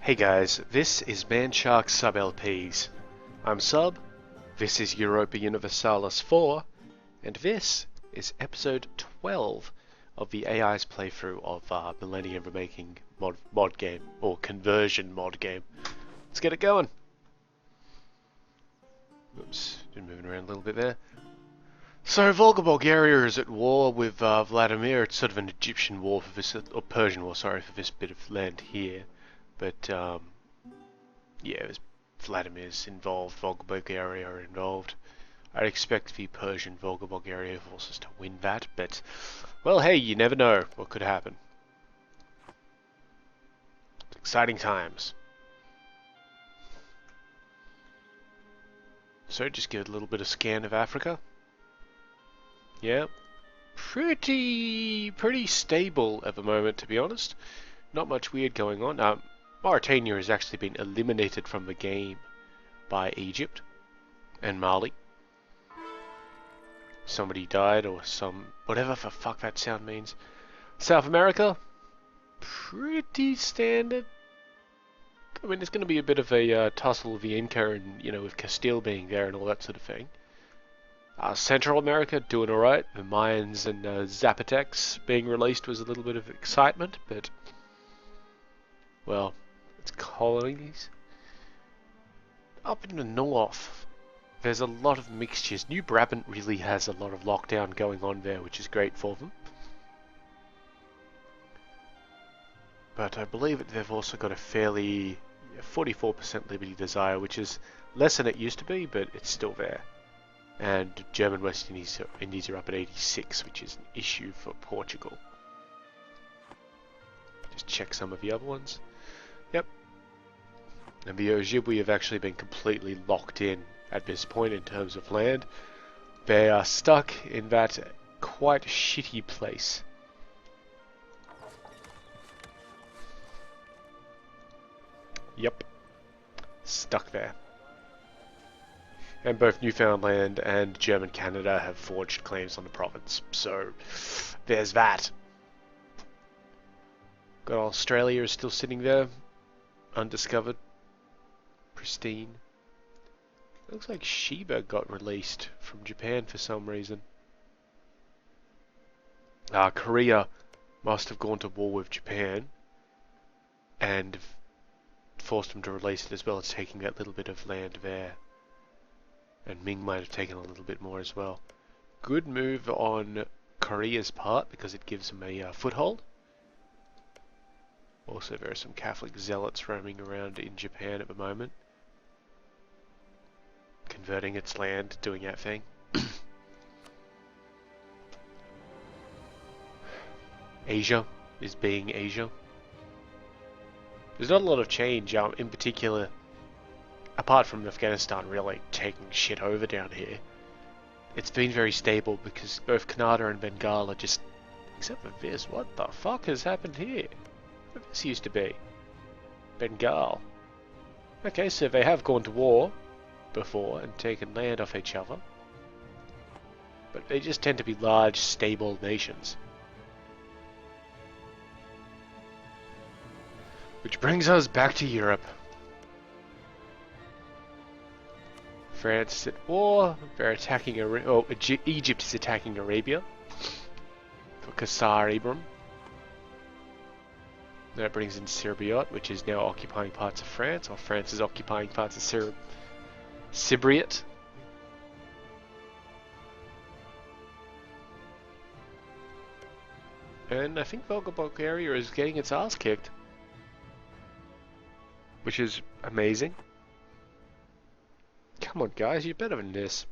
Hey guys, this is Manshark Sub LPs. I'm Sub, this is Europa Universalis IV, and this is episode 12 of the AI's playthrough of Millennium Remaking mod game, or conversion mod game. Let's get it going! Oops, been moving around a little bit there. So Volga Bulgaria is at war with Vladimir. It's sort of an Egyptian war for this, or Persian war, sorry, for this bit of land here. But yeah, Vladimir's involved, Volga Bulgaria are involved. I'd expect the Persian Volga Bulgaria forces to win that, but, well, hey, you never know what could happen. It's exciting times. So, just give it a little bit of scan of Africa. Yeah, pretty stable at the moment, to be honest. Not much weird going on. Mauritania has actually been eliminated from the game by Egypt and Mali. Somebody died, or whatever the fuck that sound means. South America, pretty standard. I mean, there's going to be a bit of a tussle with the Inca and, you know, with Castile being there and all that sort of thing. Central America, doing alright. The Mayans and Zapotecs being released was a little bit of excitement, but, well, it's colonies. Up in the north, there's a lot of mixtures. New Brabant really has a lot of lockdown going on there, which is great for them. But I believe that they've also got a fairly 44% Liberty Desire, which is less than it used to be, but it's still there. And German West Indies are up at 86, which is an issue for Portugal. Just check some of the other ones. Yep. And the Ojibwe have actually been completely locked in at this point in terms of land. They are stuck in that quite shitty place. Yep. Stuck there. And both Newfoundland and German Canada have forged claims on the province. So, there's that. Got Australia is still sitting there. Undiscovered. Pristine. Looks like Shiba got released from Japan for some reason. Korea must have gone to war with Japan and forced them to release it, as well as taking that little bit of land there. And Ming might have taken a little bit more as well. Good move on Korea's part, because it gives them a foothold. Also, there are some Catholic zealots roaming around in Japan at the moment, converting its land, doing that thing. Asia is being Asia. There's not a lot of change, in particular, apart from Afghanistan really taking shit over down here. It's been very stable because both Kannada and Bengal are just... Except for this, what the fuck has happened here? Where this used to be? Bengal. Okay, so they have gone to war before and taken land off each other. But they just tend to be large, stable nations. Which brings us back to Europe. France is at war. They're attacking Egypt is attacking Arabia for Qasar Ibram. That brings in Serbia, which is now occupying parts of France, or France is occupying parts of Cypriot. And I think Volga Bulgaria is getting its ass kicked, which is amazing. Come on, guys, you're better than this.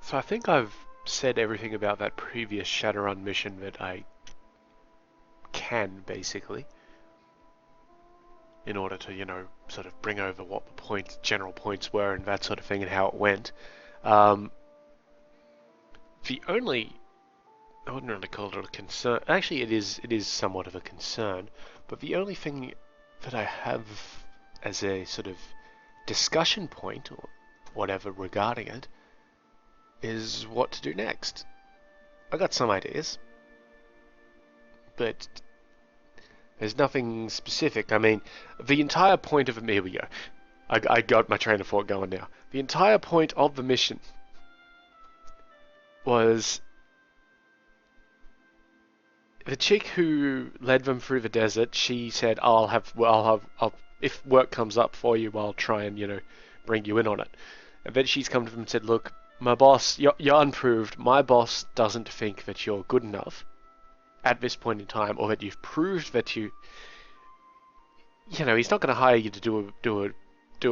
So I think I've said everything about that previous Shadowrun mission that I can, basically, in order to, you know, sort of bring over what the general points were and that sort of thing and how it went. The only... I wouldn't really call it a concern. Actually, it is somewhat of a concern. But the only thing that I have as a sort of discussion point or whatever regarding it is what to do next. I got some ideas, but there's nothing specific. I mean, the entire point of here we go. I got my train of thought going now. The entire point of the mission was the chick who led them through the desert. She said, if work comes up for you, I'll try and, bring you in on it. And then she's come to them and said, look, my boss, you're unproved. My boss doesn't think that you're good enough at this point in time, or that you've proved that he's not going to hire you to do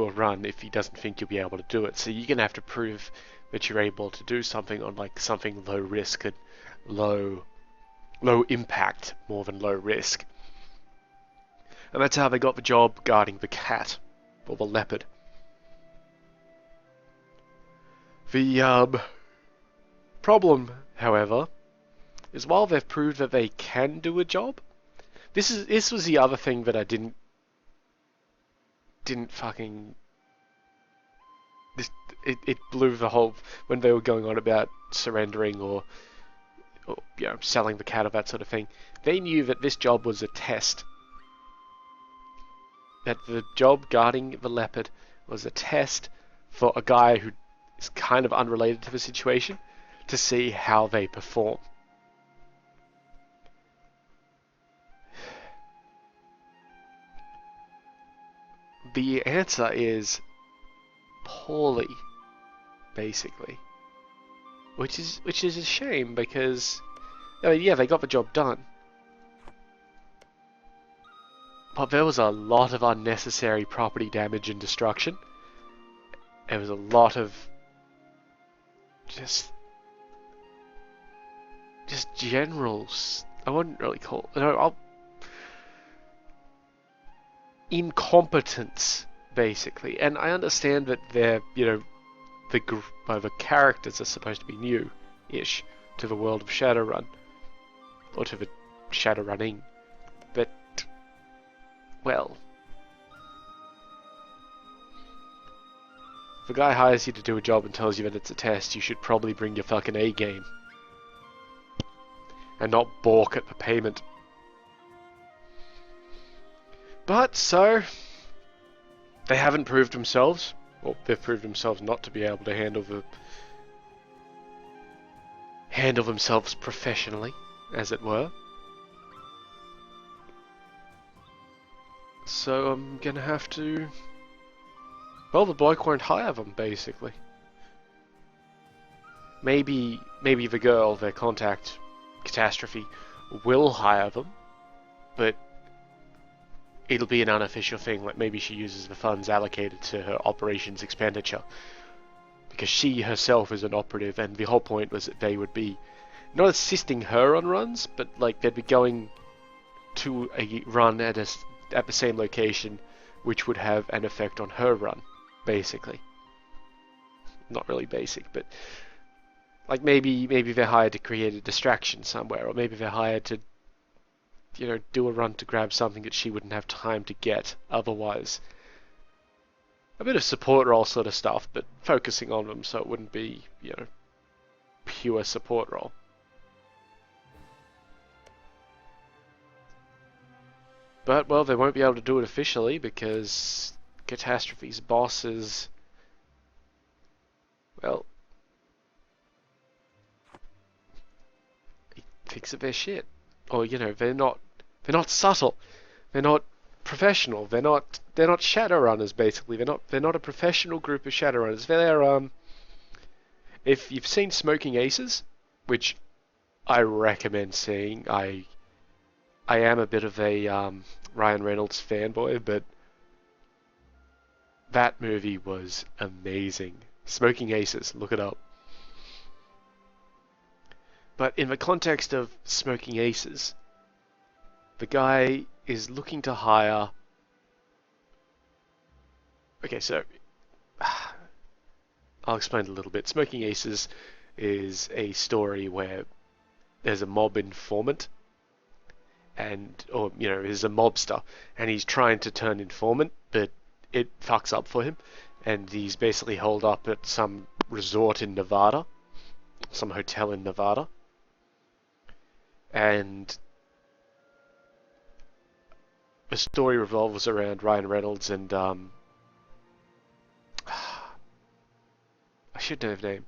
a run if he doesn't think you'll be able to do it. So you're going to have to prove that you're able to do something on like something low risk and low impact more than low risk. And that's how they got the job guarding the cat, or the leopard. The problem, however, is while they've proved that they can do a job, this was the other thing that I didn't fucking... It blew the whole... when they were going on about surrendering or selling the cat or that sort of thing. They knew that this job was a test. That the job guarding the leopard was a test for a guy who is kind of unrelated to the situation to see how they perform. The answer is poorly, basically, which is a shame because, I mean, yeah, they got the job done, but there was a lot of unnecessary property damage and destruction. There was a lot of just general, I wouldn't really call it, incompetence, basically. And I understand that they're, the characters are supposed to be new-ish to the world of Shadowrun, or to the Shadowrunning, but, well, if a guy hires you to do a job and tells you that it's a test, you should probably bring your fucking A game, and not balk at the payment. But, so, they haven't proved themselves, or they've proved themselves not to be able to handle themselves professionally, as it were. So I'm gonna have to... well, the bloke won't hire them, basically. Maybe the girl, their contact, Catastrophe, will hire them, but it'll be an unofficial thing, like maybe she uses the funds allocated to her operations expenditure. Because she herself is an operative, and the whole point was that they would be not assisting her on runs, but like they'd be going to a run at the same location, which would have an effect on her run, basically. Not really basic, but like maybe they're hired to create a distraction somewhere, or maybe they're hired to do a run to grab something that she wouldn't have time to get otherwise. A bit of support role sort of stuff, but focusing on them so it wouldn't be, pure support role. But, well, they won't be able to do it officially because Catastrophe's boss is, well, he thinks that they're shit. Or, they're not subtle. They're not professional. They're not Shadowrunners, basically. They're not a professional group of Shadowrunners. They're if you've seen Smoking Aces, which I recommend seeing, I am a bit of a Ryan Reynolds fanboy, but that movie was amazing. Smoking Aces, look it up. But in the context of Smoking Aces, the guy is looking to hire... Okay, so... I'll explain a little bit. Smoking Aces is a story where there's a mob informant, is a mobster, and he's trying to turn informant, but it fucks up for him, and he's basically holed up at some resort in Nevada, some hotel in Nevada. And the story revolves around Ryan Reynolds and I should know his name.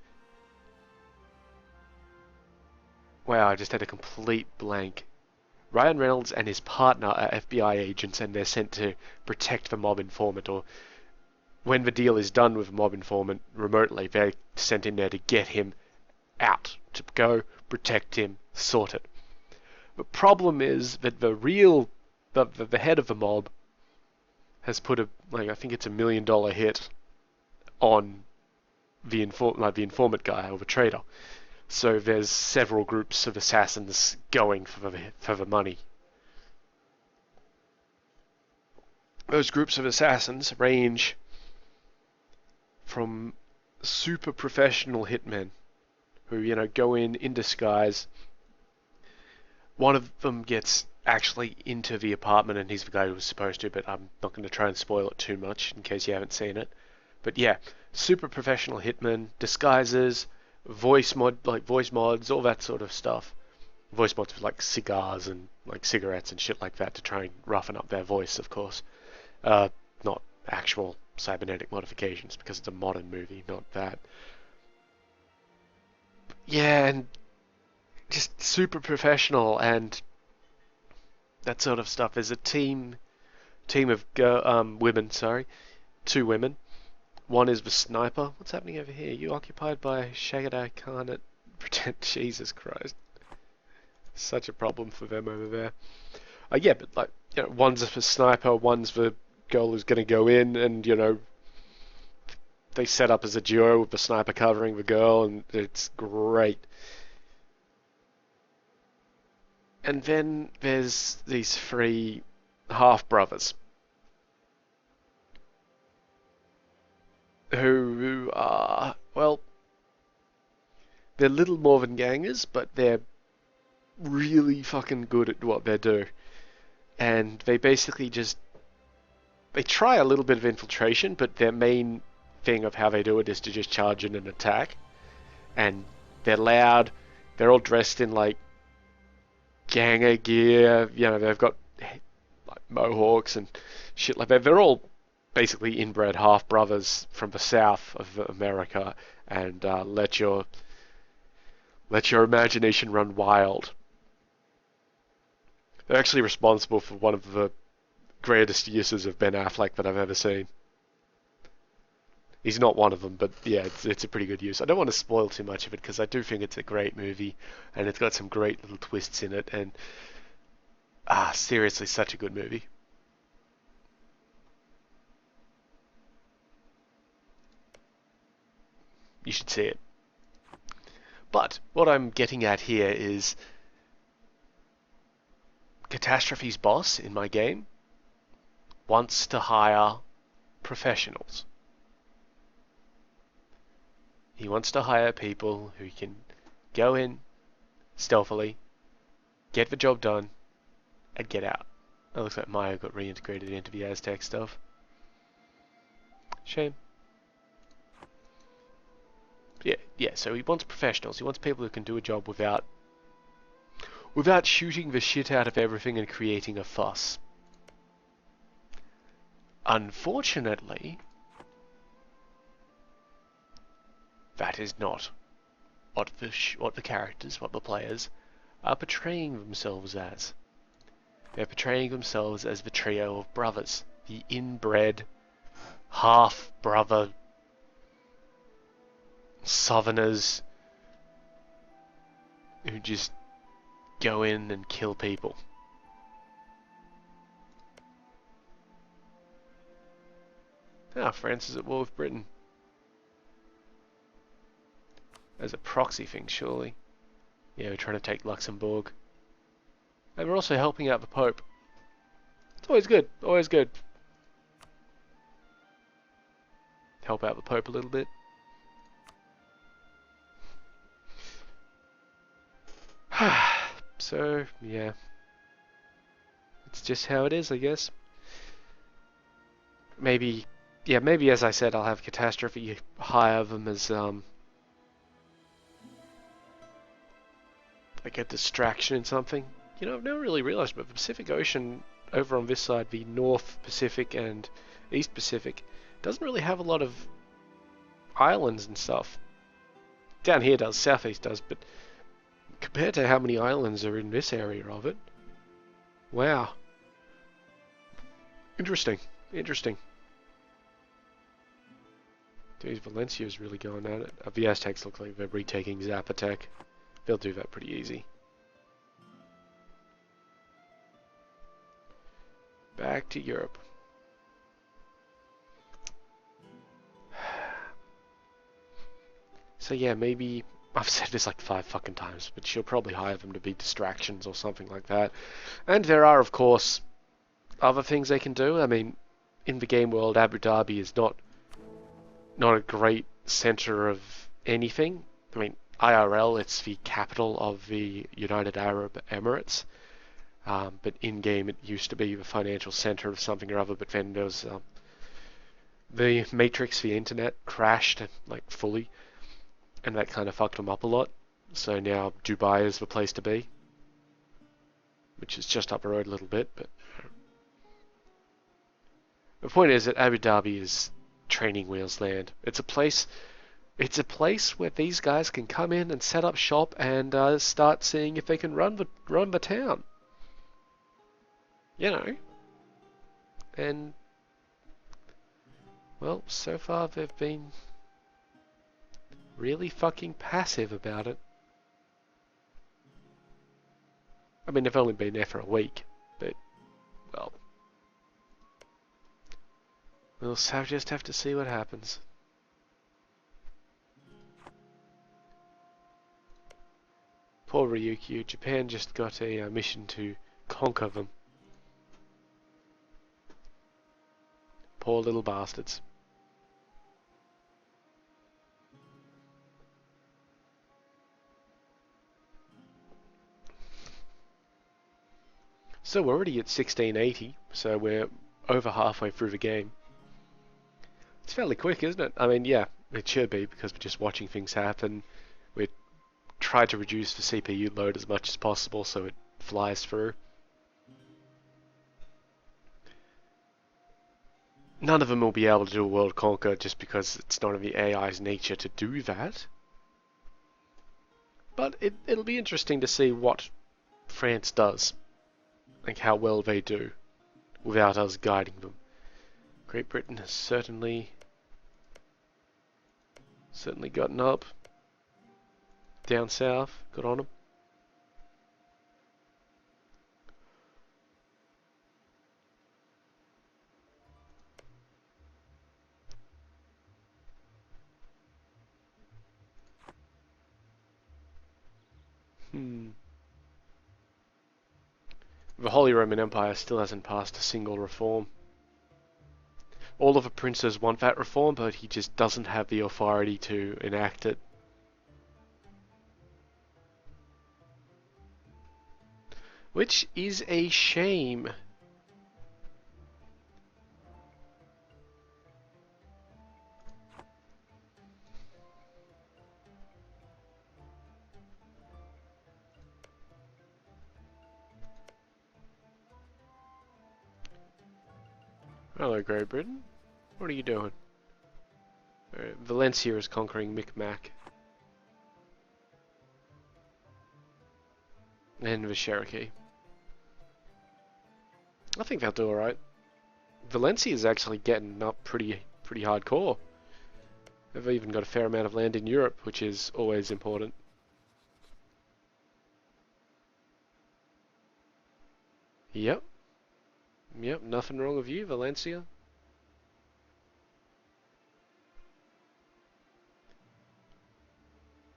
Wow, I just had a complete blank. Ryan Reynolds and his partner are FBI agents, and they're sent to protect the mob informant, or when the deal is done with the mob informant remotely, they're sent in there to get him out, to go protect him, sort it. The problem is that the head of the mob has put I think it's $1 million hit on the informant guy, or the traitor. So there's several groups of assassins going for the money. Those groups of assassins range from super professional hitmen who, go in disguise. One of them gets actually into the apartment, and he's the guy who was supposed to, but I'm not going to try and spoil it too much in case you haven't seen it. But yeah, super professional hitmen, disguises, voice mods, all that sort of stuff. Voice mods for like cigars and like cigarettes and shit like that to try and roughen up their voice, of course. Not actual cybernetic modifications, because it's a modern movie, not that. Yeah, and just super professional and that sort of stuff. There's a team of women, sorry, 2 women. One is the sniper. What's happening over here? You occupied by Saga Khan at pretend. Jesus Christ, such a problem for them over there. Yeah, but one's the sniper, one's the girl who's going to go in, and they set up as a duo with the sniper covering the girl, and it's great. And then there's these 3 half-brothers who are, well, they're little more than gangers, but they're really fucking good at what they do. And they basically they try a little bit of infiltration, but their main thing of how they do it is to just charge in and attack. And they're loud, they're all dressed in like ganger gear, they've got like mohawks and shit like that. They're all basically inbred half brothers from the south of America, and let your imagination run wild. They're actually responsible for one of the greatest uses of Ben Affleck that I've ever seen. He's not one of them, but yeah, it's a pretty good use. I don't want to spoil too much of it, because I do think it's a great movie, and it's got some great little twists in it, and seriously, such a good movie. You should see it. But what I'm getting at here is Catastrophe's boss in my game wants to hire professionals. He wants to hire people who can go in stealthily, get the job done, and get out. It looks like Maya got reintegrated into the Aztec stuff. Shame. Yeah, so he wants professionals. He wants people who can do a job without shooting the shit out of everything and creating a fuss. Unfortunately, that is not what the characters, what the players, are portraying themselves as. They're portraying themselves as the trio of brothers, the inbred, half-brother Southerners who just go in and kill people. France is at war with Britain. As a proxy thing, surely. Yeah, we're trying to take Luxembourg. And we're also helping out the Pope. It's always good, always good. Help out the Pope a little bit. So, yeah. It's just how it is, I guess. Maybe as I said, I'll have Catastrophe hire them as, like a distraction in something. You know, I've never really realised, but the Pacific Ocean over on this side, the North Pacific and East Pacific, doesn't really have a lot of islands and stuff. Down here does, Southeast does, but compared to how many islands are in this area of it, wow. Interesting, interesting. Dude, Valencia's really going at it. The Aztecs look like they're retaking Zapotec. They'll do that pretty easy. Back to Europe. So yeah, maybe, I've said this like 5 fucking times, but she'll probably hire them to be distractions or something like that. And there are, of course, other things they can do. I mean, in the game world, Abu Dhabi is not a great center of anything. I mean, IRL, it's the capital of the United Arab Emirates. But in-game, it used to be the financial center of something or other, but then there was the Matrix, the internet, crashed like fully, and that kind of fucked them up a lot. So now Dubai is the place to be, which is just up the road a little bit. But the point is that Abu Dhabi is training wheels land. It's a place where these guys can come in and set up shop and start seeing if they can run the town. You know. And well, so far they've been really fucking passive about it. I mean, they've only been there for a week, but well, we'll just have to see what happens. Poor Ryukyu. Japan just got a mission to conquer them. Poor little bastards. So we're already at 1680, so we're over halfway through the game. It's fairly quick, isn't it? I mean, yeah, it should be, because we're just watching things happen. We try to reduce the CPU load as much as possible so it flies through. None of them will be able to do a world conquer just because it's not in the AI's nature to do that. But it'll be interesting to see what France does. Like how well they do without us guiding them. Great Britain has certainly gotten up. Down south, got on them. The Holy Roman Empire still hasn't passed a single reform. All of the princes want that reform, but he just doesn't have the authority to enact it. Which is a shame. Hello, Great Britain. What are you doing? Valencia is conquering Micmac. And the Cherokee. I think they'll do alright. Valencia is actually getting up pretty hardcore. They've even got a fair amount of land in Europe, which is always important. Yep. Yep, nothing wrong with you, Valencia.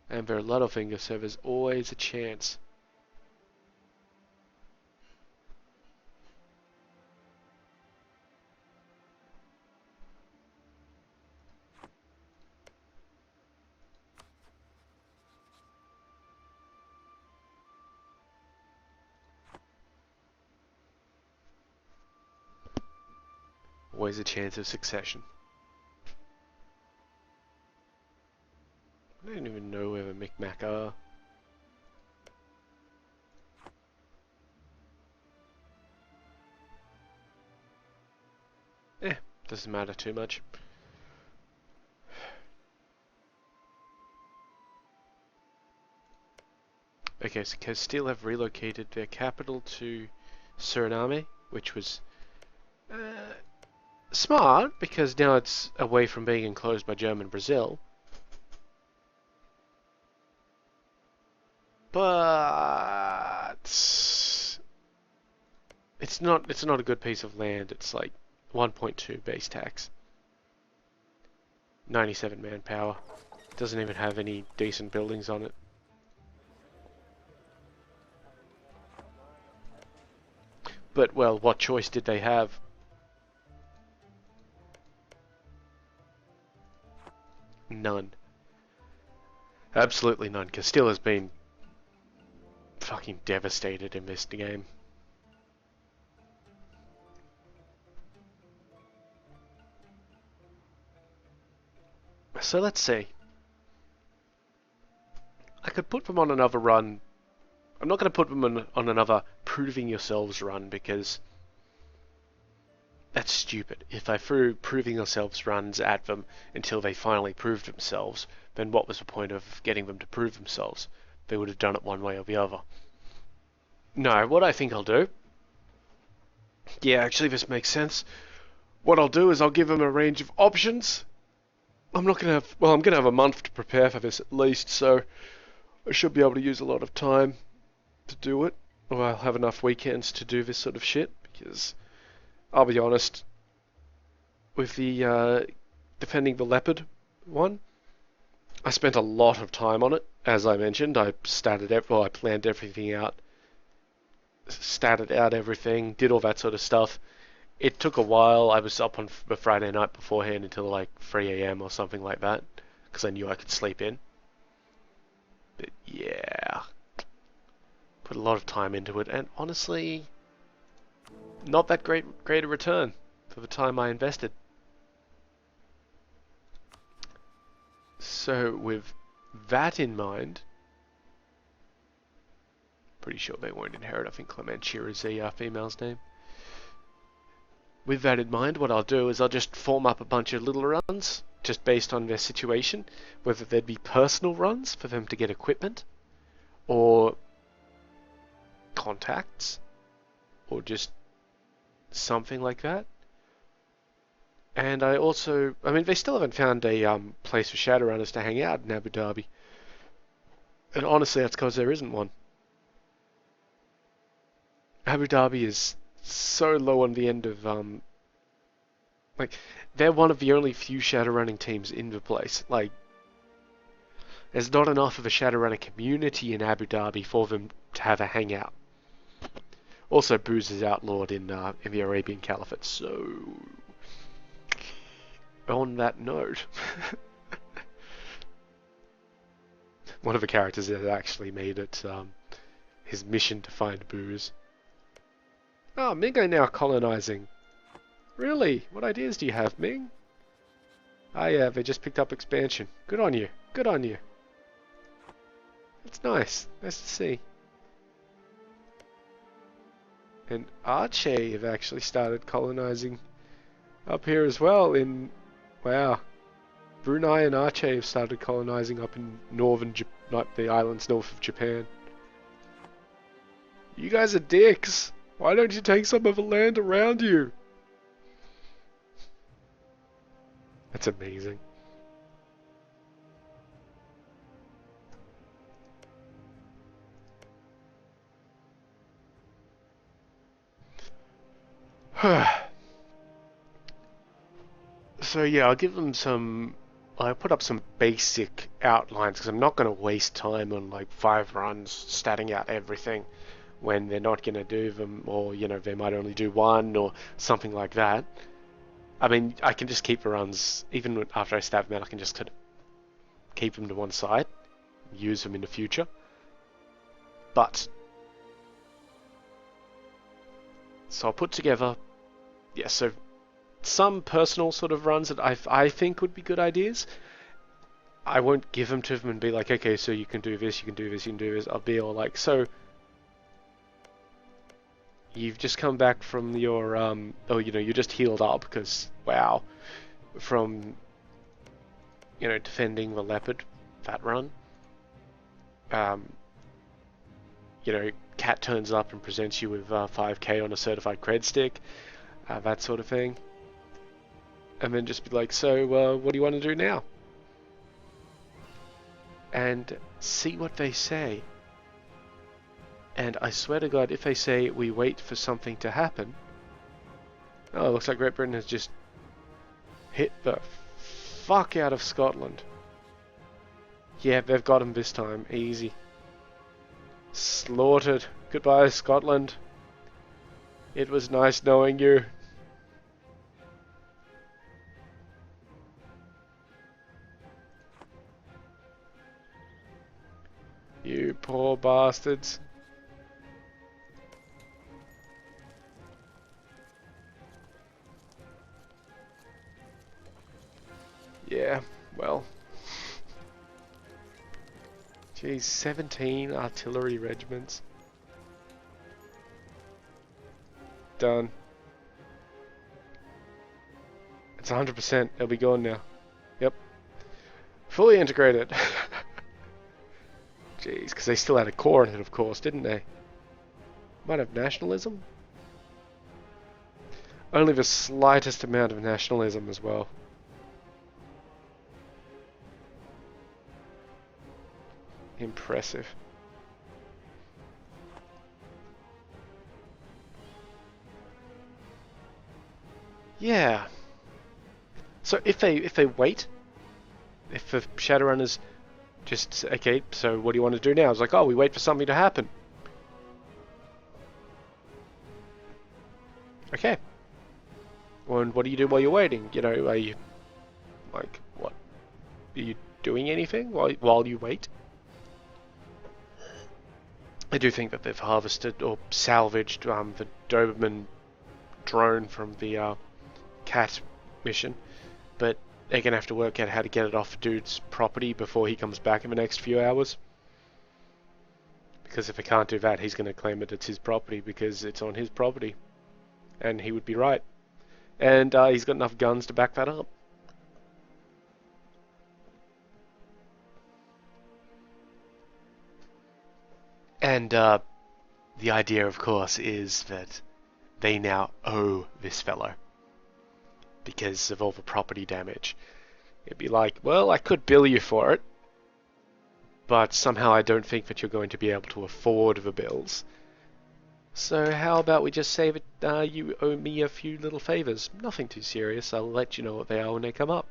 And they're Littlefinger, so there's always a chance. Always a chance of succession. I don't even know where the Micmac are. Doesn't matter too much. Okay, so Castile have relocated their capital to Suriname, which was smart, because now it's away from being enclosed by German Brazil. But it's not a good piece of land. It's like 1.2 base tax. 97 manpower. Doesn't even have any decent buildings on it. But, well, what choice did they have? None. Absolutely none. Castile has been fucking devastated in this game. So let's see. I could put them on another run. I'm not going to put them on another proving yourselves run, because that's stupid. If I threw proving yourselves runs at them until they finally proved themselves, then what was the point of getting them to prove themselves? They would have done it one way or the other. No, what I think I'll do... Yeah, actually this makes sense. What I'll do is I'll give them a range of options. I'm not going to have... Well, I'm going to have a month to prepare for this at least, so I should be able to use a lot of time to do it. Or I'll have enough weekends to do this sort of shit, because I'll be honest, with the defending the leopard one, I spent a lot of time on it. As I mentioned, I planned everything out, statted out everything, did all that sort of stuff. It took a while. I was up on the Friday night beforehand until like 3 AM or something like that, because I knew I could sleep in. But yeah, put a lot of time into it, and honestly, not that great a return for the time I invested. So with that in mind, pretty sure they won't inherit. I think Clementia is the female's name. With that in mind, what I'll do is I'll just form up a bunch of little runs, just based on their situation, whether they'd be personal runs for them to get equipment, or contacts, or just something like that. And I mean, they still haven't found a place for Shadowrunners to hang out in Abu Dhabi. And honestly, that's because there isn't one. Abu Dhabi is so low on the end of, like, they're one of the only few Shadowrunning teams in the place. Like, there's not enough of a Shadowrunner community in Abu Dhabi for them to have a hangout. Also, booze is outlawed in the Arabian Caliphate, so... On that note... one of the characters has actually made it his mission to find booze. Oh, Ming are now colonizing. Really? What ideas do you have, Ming? Ah, yeah, they just picked up expansion. Good on you. Good on you. It's nice. Nice to see. And Aceh have actually started colonizing up here as well in... Wow. Brunei and Aceh have started colonizing up in the islands north of Japan. You guys are dicks. Why don't you take some of the land around you? That's amazing. So yeah, I'll give them some... I'll put up some basic outlines, because I'm not going to waste time on like 5 runs statting out everything when they're not going to do them, or, you know, they might only do 1 or something like that. I mean, I can just keep the runs, even after I stab them out, I can just kind of keep them to one side, use them in the future. But, so I'll put together, yeah, so some personal sort of runs that I think would be good ideas. I won't give them to them and be like, okay, so you can do this, you can do this, you can do this. I'll be all like, so... you've just come back from your, oh, you just healed up because, wow, from, defending the leopard, that run. Um, Cat turns up and presents you with 5k on a certified cred stick, that sort of thing. And then just be like, so, what do you want to do now? And see what they say. And I swear to God, if they say we wait for something to happen... Oh, it looks like Great Britain has just hit the fuck out of Scotland. Yeah, they've got him this time. Easy. Slaughtered. Goodbye, Scotland. It was nice knowing you. You poor bastards. Yeah, well. Geez, 17 artillery regiments. Done. It's 100%. It'll be gone now. Yep. Fully integrated. Jeez, because they still had a core in it, of course, didn't they? Might have nationalism? Only the slightest amount of nationalism as well. Impressive. Yeah. So if they wait, if the Shadowrunners just okay, so what do you want to do now? It's like, oh, we wait for something to happen. Okay. Well, and what do you do while you're waiting? Are you like what? Are you doing anything while you wait? I do think that they've harvested or salvaged the Doberman drone from the cat mission, but they're going to have to work out how to get it off dude's property before he comes back in the next few hours. Because if they can't do that, he's going to claim that it's his property because it's on his property. And he would be right. And he's got enough guns to back that up. And the idea, of course, is that they now owe this fellow because of all the property damage. It'd be like, well, I could bill you for it, but somehow I don't think that you're going to be able to afford the bills. So how about we just say that you owe me a few little favors? Nothing too serious. I'll let you know what they are when they come up.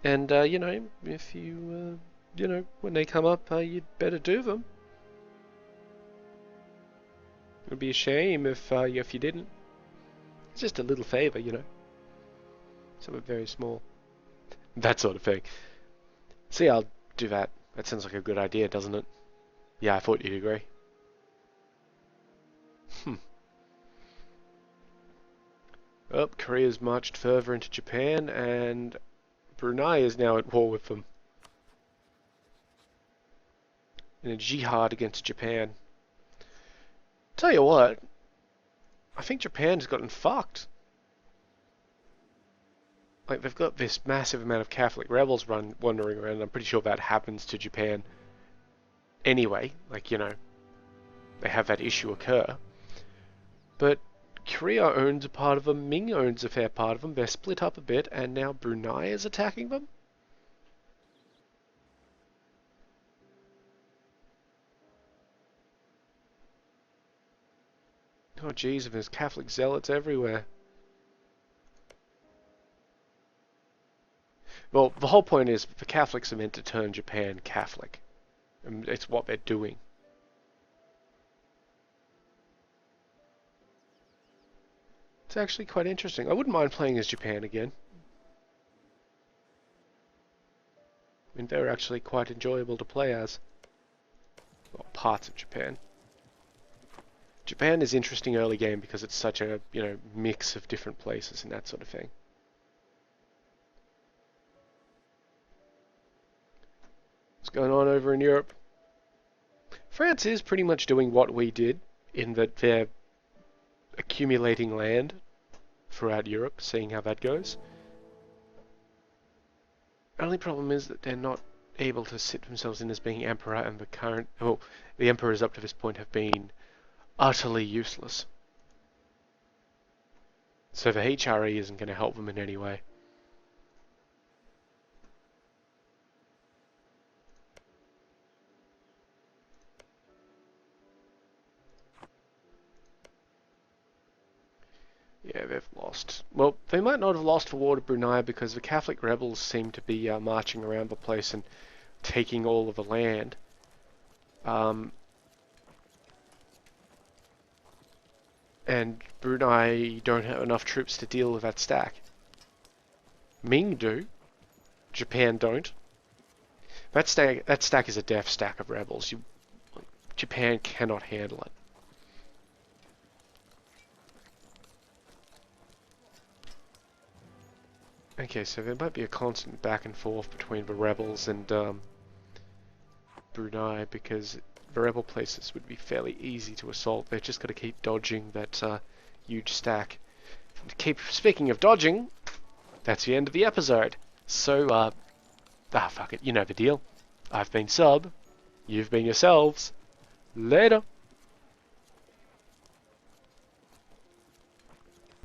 And, if you, when they come up, you'd better do them. It would be a shame if you didn't. It's just a little favor, Something very small. That sort of thing. See, I'll do that. That sounds like a good idea, doesn't it? Yeah, I thought you'd agree. Oh, Korea's marched further into Japan, and Brunei is now at war with them. In a jihad against Japan. Tell you what, I think Japan's gotten fucked. Like, they've got this massive amount of Catholic rebels wandering around, and I'm pretty sure that happens to Japan anyway. Like, they have that issue occur. But Korea owns a part of them, Ming owns a fair part of them, they're split up a bit, and now Brunei is attacking them? Oh jeez, and there's Catholic zealots everywhere. Well, the whole point is the Catholics are meant to turn Japan Catholic. And it's what they're doing. It's actually quite interesting. I wouldn't mind playing as Japan again. I mean, they're actually quite enjoyable to play as. Well, parts of Japan. Japan is interesting early game because it's such a, mix of different places and that sort of thing. What's going on over in Europe? France is pretty much doing what we did in that they're accumulating land throughout Europe, seeing how that goes. Only problem is that they're not able to sit themselves in as being emperor, and the emperors up to this point have been utterly useless. So the HRE isn't going to help them in any way. Yeah, they've lost. Well, they might not have lost the war to Brunei because the Catholic rebels seem to be marching around the place and taking all of the land. And Brunei don't have enough troops to deal with that stack. Ming do. Japan don't. That stack is a death stack of rebels. Japan cannot handle it. Okay, so there might be a constant back and forth between the rebels and Brunei, because the rebel places would be fairly easy to assault. They've just got to keep dodging that huge stack. Speaking of dodging, that's the end of the episode. So, fuck it, you know the deal. I've been Sub, you've been yourselves. Later.